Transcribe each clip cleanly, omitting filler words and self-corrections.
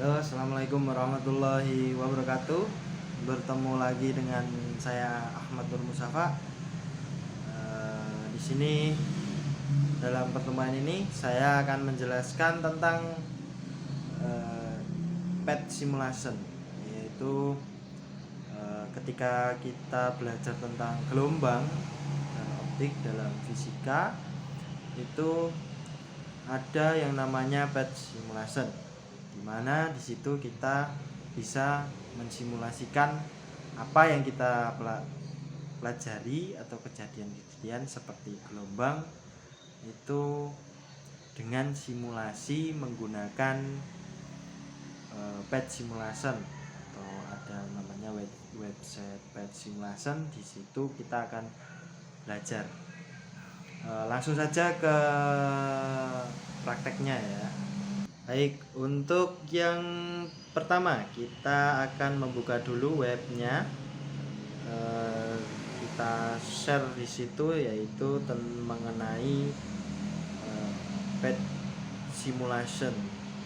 Halo, assalamualaikum warahmatullahi wabarakatuh. Bertemu lagi dengan saya Ahmad Nur Musafa. Di sini dalam pertemuan ini saya akan menjelaskan tentang pet simulation, yaitu ketika kita belajar tentang gelombang dan optik dalam fisika, itu ada yang namanya pet simulation, di mana di situ kita bisa mensimulasikan apa yang kita pelajari atau kejadian-kejadian seperti gelombang itu dengan simulasi menggunakan pet simulation, atau ada namanya website pet simulation. Di situ kita akan belajar. Langsung saja ke prakteknya ya. Baik, untuk yang pertama kita akan membuka dulu webnya. Kita share di situ, yaitu mengenai pet simulation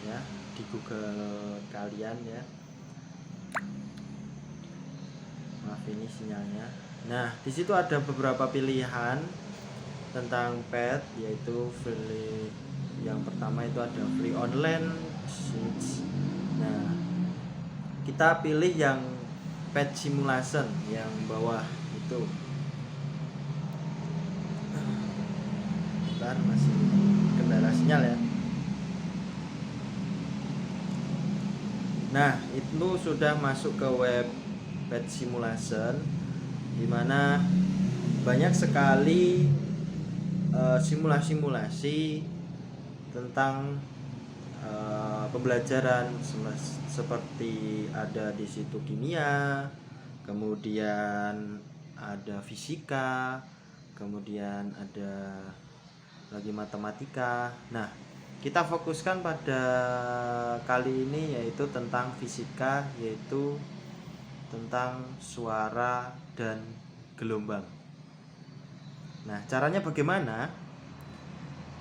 ya, di Google kalian ya. Maaf, ini sinyalnya. Nah, di situ ada beberapa pilihan tentang pet, yaitu free. Yang pertama itu ada free online sheets. Nah, kita pilih yang pet simulation yang bawah itu. Bentar, masih kendala sinyal ya. Nah, itu sudah masuk ke web pet simulation, dimana banyak sekali simulasi-simulasi tentang pembelajaran, seperti ada di situ kimia, kemudian ada fisika, kemudian ada lagi matematika. Nah, kita fokuskan pada kali ini yaitu tentang fisika, yaitu tentang suara dan gelombang. Nah, caranya bagaimana?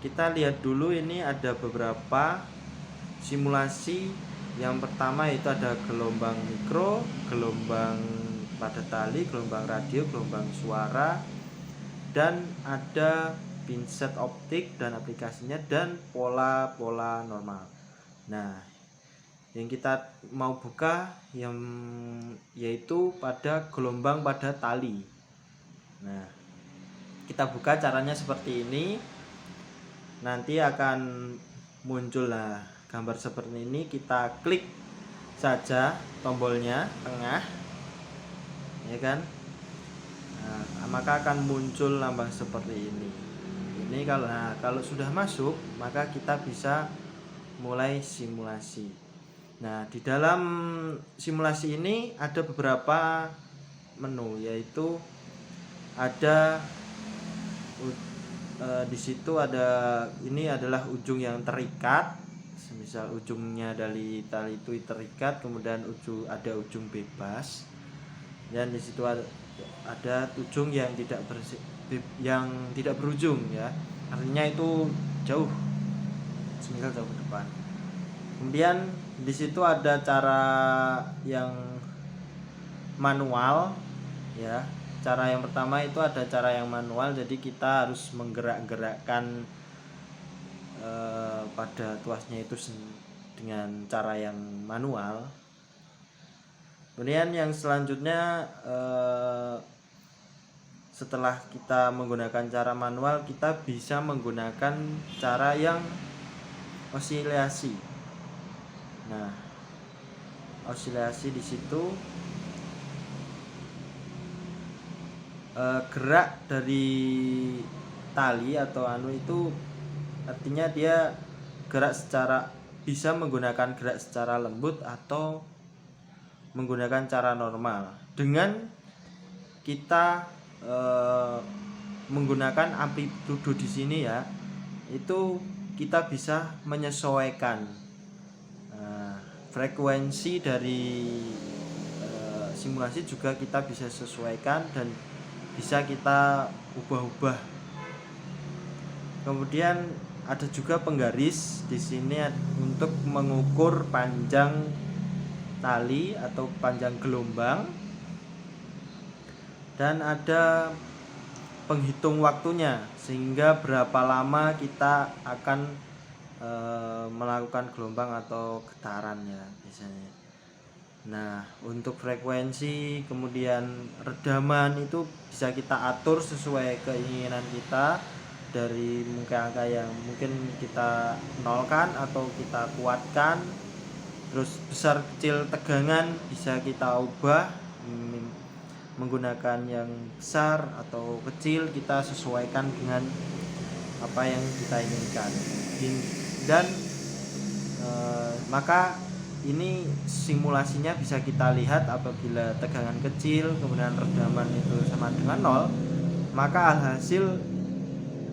Kita lihat dulu, ini ada beberapa simulasi. Yang pertama itu ada gelombang mikro, gelombang pada tali, gelombang radio, gelombang suara, dan ada pinset optik dan aplikasinya, dan pola-pola normal. Nah, yang kita mau buka yaitu pada gelombang pada tali. Nah, kita buka, caranya seperti ini. Nanti akan muncul lah gambar seperti ini. Kita klik saja tombolnya tengah, ya kan? Nah, maka akan muncul lambang seperti ini. Ini kalau sudah masuk, maka kita bisa mulai simulasi. Nah, di dalam simulasi ini ada beberapa menu, yaitu ada di situ ada, ini adalah ujung yang terikat. Misal ujungnya dari tali itu terikat, kemudian ada ujung bebas, dan di situ ada ujung yang tidak berujung ya, artinya itu jauh, semisal jauh ke depan. Kemudian di situ ada cara yang manual ya. Cara yang pertama itu ada cara yang manual, jadi kita harus menggerak-gerakkan pada tuasnya itu dengan cara yang manual. Kemudian yang selanjutnya, setelah kita menggunakan cara manual, kita bisa menggunakan cara yang osilasi. Nah, osilasi di situ gerak dari tali atau itu, artinya dia bisa menggunakan gerak secara lembut atau menggunakan cara normal. Dengan kita menggunakan amplitudo di sini ya, itu kita bisa menyesuaikan frekuensi dari simulasi juga kita bisa sesuaikan dan bisa kita ubah-ubah. Kemudian ada juga penggaris di sini untuk mengukur panjang tali atau panjang gelombang, dan ada penghitung waktunya sehingga berapa lama kita akan melakukan gelombang atau getarannya biasanya. Nah, untuk frekuensi kemudian redaman itu bisa kita atur sesuai keinginan kita, dari angka yang mungkin kita nolkan atau kita kuatkan. Terus besar kecil tegangan bisa kita ubah menggunakan yang besar atau kecil, kita sesuaikan dengan apa yang kita inginkan. Dan maka ini simulasinya bisa kita lihat apabila tegangan kecil kemudian redaman itu sama dengan 0, maka alhasil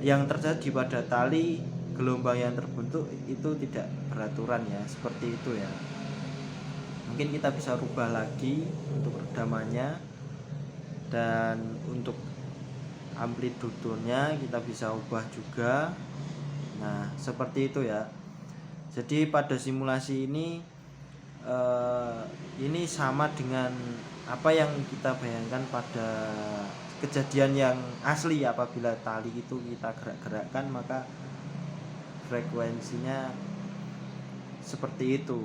yang terjadi pada tali gelombang yang terbentuk itu tidak beraturan ya, seperti itu ya. Mungkin kita bisa rubah lagi untuk redamannya, dan untuk amplitudenya kita bisa ubah juga. Nah, seperti itu ya. Jadi pada simulasi ini sama dengan apa yang kita bayangkan pada kejadian yang asli. Apabila tali itu kita gerak-gerakkan, maka frekuensinya seperti itu.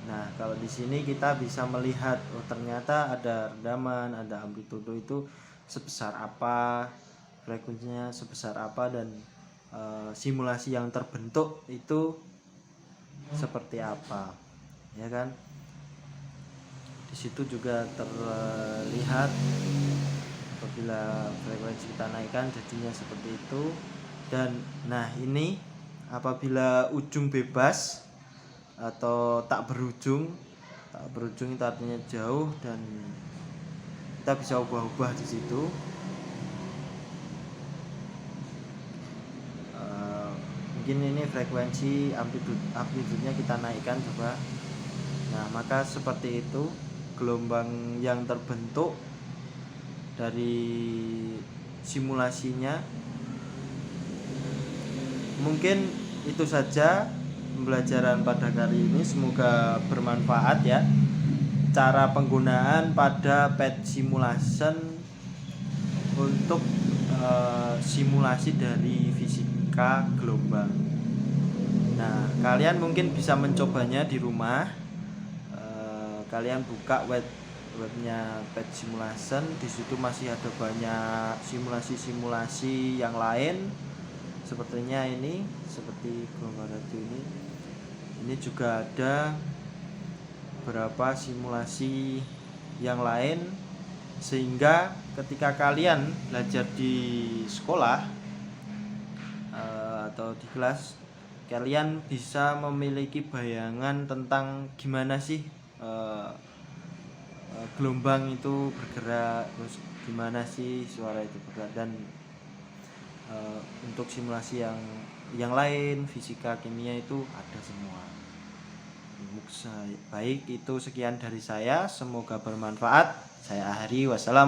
Nah, kalau di sini kita bisa melihat, oh ternyata ada redaman, ada amplitudo itu sebesar apa, frekuensinya sebesar apa, dan simulasi yang terbentuk itu seperti apa, ya kan? Di situ juga terlihat apabila frekuensi kita naikkan jadinya seperti itu. Dan nah, ini apabila ujung bebas atau tak berujung itu artinya jauh, dan kita bisa ubah-ubah di situ. Mungkin ini frekuensi amplitudenya kita naikkan coba. Nah, maka seperti itu gelombang yang terbentuk dari simulasinya. Mungkin itu saja pembelajaran pada kali ini, semoga bermanfaat ya. Cara penggunaan pada PET simulation untuk simulasi dari fisika gelombang. Nah, kalian mungkin bisa mencobanya di rumah. Kalian buka webnya PET simulation, di situ masih ada banyak simulasi-simulasi yang lain. Sepertinya ini, seperti gelombang radio ini juga ada beberapa simulasi yang lain, sehingga ketika kalian belajar di sekolah atau di kelas, kalian bisa memiliki bayangan tentang gimana sih gelombang itu bergerak, terus gimana sih suara itu bergerak. Dan untuk simulasi yang lain, fisika, kimia itu ada semua. Baik, itu sekian dari saya, semoga bermanfaat. Saya akhiri, wassalam.